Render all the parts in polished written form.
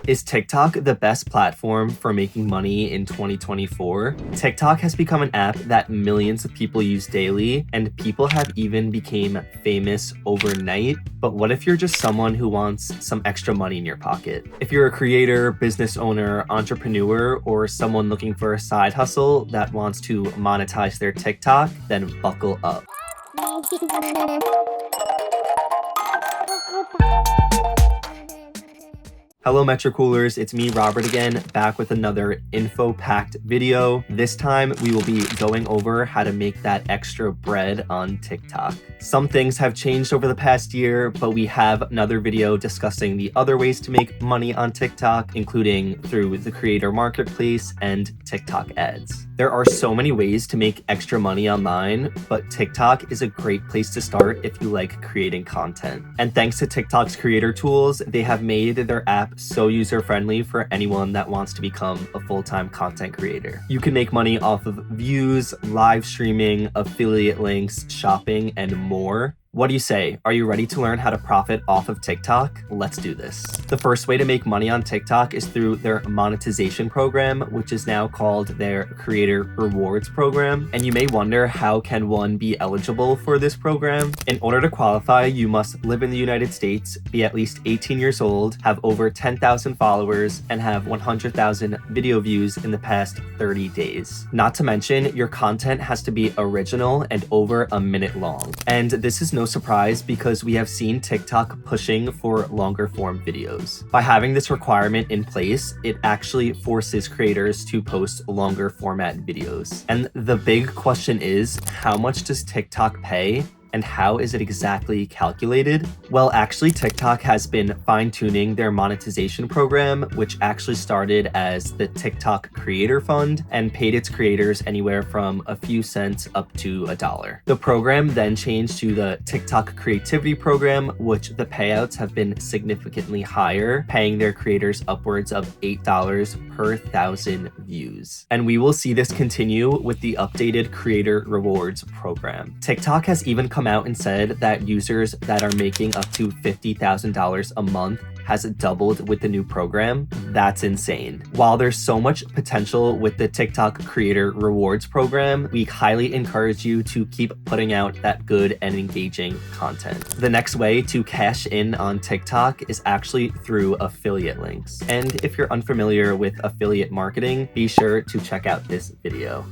Is TikTok the best platform for making money in 2024? TikTok has become an app that millions of people use daily, and people have even become famous overnight. But what if you're just someone who wants some extra money in your pocket? If you're a creator, business owner, entrepreneur, or someone looking for a side hustle that wants to monetize their TikTok, then buckle up. Hello Metrocoolers, it's me Robert again, back with another info-packed video. This time we will be going over how to make that extra bread on TikTok. Some things have changed over the past year, but we have another video discussing the other ways to make money on TikTok, including through the creator marketplace and TikTok ads. There are so many ways to make extra money online, but TikTok is a great place to start if you like creating content. And thanks to TikTok's creator tools, they have made their app so user-friendly for anyone that wants to become a full-time content creator. You can make money off of views, live streaming, affiliate links, shopping, and more. What do you say? Are you ready to learn how to profit off of TikTok? Let's do this. The first way to make money on TikTok is through their monetization program, which is now called their Creator Rewards program. And you may wonder, how can one be eligible for this program? In order to qualify, you must live in the United States, be at least 18 years old, have over 10,000 followers, and have 100,000 video views in the past 30 days. Not to mention, your content has to be original and over a minute long. And this is no surprise because we have seen TikTok pushing for longer form videos. By having this requirement in place, it actually forces creators to post longer format videos. And the big question is, how much does TikTok pay? And how is it exactly calculated? Well, actually, TikTok has been fine-tuning their monetization program, which actually started as the TikTok Creator Fund and paid its creators anywhere from a few cents up to $1. The program then changed to the TikTok Creativity Program, which the payouts have been significantly higher, paying their creators upwards of $8 per 1,000 views. And we will see this continue with the updated Creator Rewards program. TikTok has even come out and said that users that are making up to $50,000 a month has doubled with the new program. That's insane. While there's so much potential with the TikTok Creator Rewards program, we highly encourage you to keep putting out that good and engaging content. The next way to cash in on TikTok is actually through affiliate links. And if you're unfamiliar with affiliate marketing, be sure to check out this video.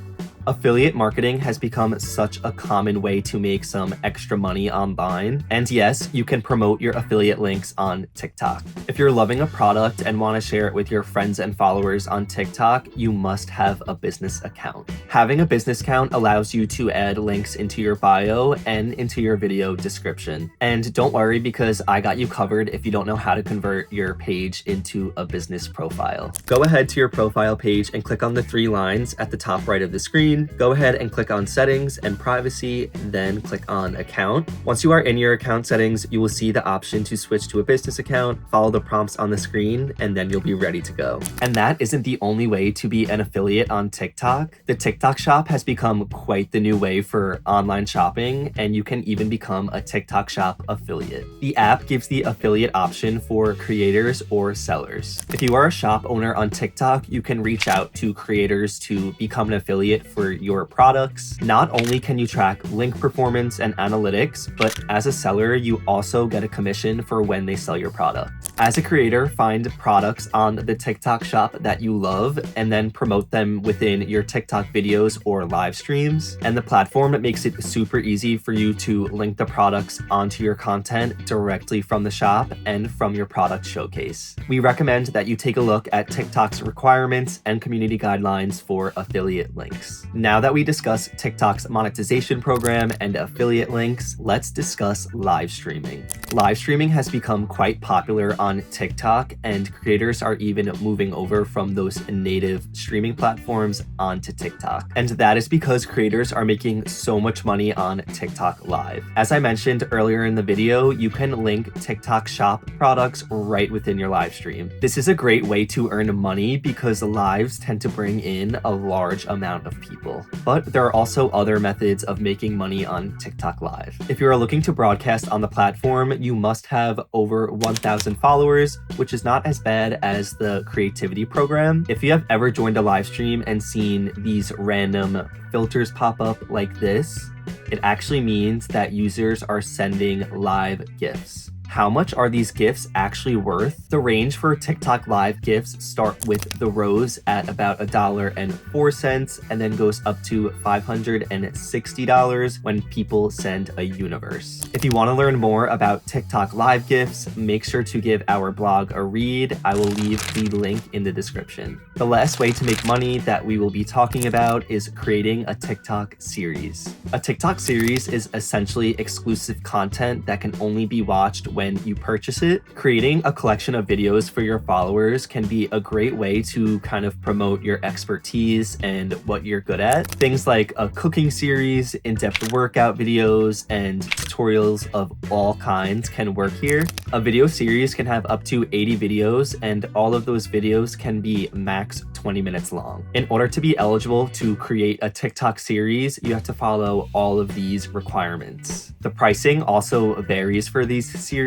Affiliate marketing has become such a common way to make some extra money online. And yes, you can promote your affiliate links on TikTok. If you're loving a product and want to share it with your friends and followers on TikTok, you must have a business account. Having a business account allows you to add links into your bio and into your video description. And don't worry, because I got you covered if you don't know how to convert your page into a business profile. Go ahead to your profile page and click on the 3 lines at the top right of the screen. Go ahead and click on settings and privacy, then click on account. Once you are in your account settings, you will see the option to switch to a business account, follow the prompts on the screen, and then you'll be ready to go. And that isn't the only way to be an affiliate on TikTok. The TikTok shop has become quite the new way for online shopping, and you can even become a TikTok shop affiliate. The app gives the affiliate option for creators or sellers. If you are a shop owner on TikTok, you can reach out to creators to become an affiliate for your products. Not only can you track link performance and analytics, but as a seller, you also get a commission for when they sell your product. As a creator, find products on the TikTok shop that you love and then promote them within your TikTok videos or live streams. And the platform makes it super easy for you to link the products onto your content directly from the shop and from your product showcase. We recommend that you take a look at TikTok's requirements and community guidelines for affiliate links. Now that we discuss TikTok's monetization program and affiliate links, let's discuss live streaming. Live streaming has become quite popular on TikTok, and creators are even moving over from those native streaming platforms onto TikTok. And that is because creators are making so much money on TikTok Live. As I mentioned earlier in the video, you can link TikTok shop products right within your live stream. This is a great way to earn money because lives tend to bring in a large amount of people. people. But there are also other methods of making money on TikTok Live. If you are looking to broadcast on the platform, you must have over 1,000 followers, which is not as bad as the creativity program. If you have ever joined a live stream and seen these random filters pop up like this, it actually means that users are sending live GIFs. How much are these GIFs actually worth? The range for TikTok Live GIFs start with the Rose at about $1.04 and then goes up to $560 when people send a universe. If you want to learn more about TikTok Live GIFs, make sure to give our blog a read. I will leave the link in the description. The last way to make money that we will be talking about is creating a TikTok series. A TikTok series is essentially exclusive content that can only be watched when you purchase it. Creating a collection of videos for your followers can be a great way to kind of promote your expertise and what you're good at. Things like a cooking series, in-depth workout videos, and tutorials of all kinds can work here. A video series can have up to 80 videos, and all of those videos can be max 20 minutes long. In order to be eligible to create a TikTok series, you have to follow all of these requirements. The pricing also varies for these series.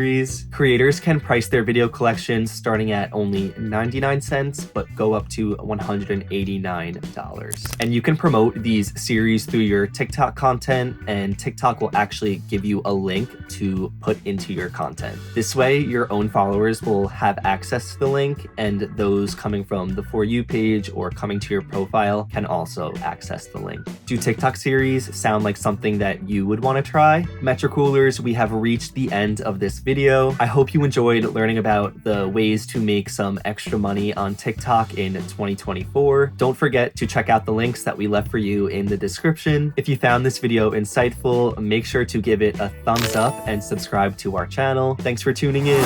Creators can price their video collections starting at only 99 cents, but go up to $189. And you can promote these series through your TikTok content, and TikTok will actually give you a link to put into your content. This way, your own followers will have access to the link, and those coming from the For You page or coming to your profile can also access the link. Do TikTok series sound like something that you would want to try? Metrocoolers, we have reached the end of this video. I hope you enjoyed learning about the ways to make some extra money on TikTok in 2024. Don't forget to check out the links that we left for you in the description. If you found this video insightful, make sure to give it a thumbs up and subscribe to our channel. Thanks for tuning in.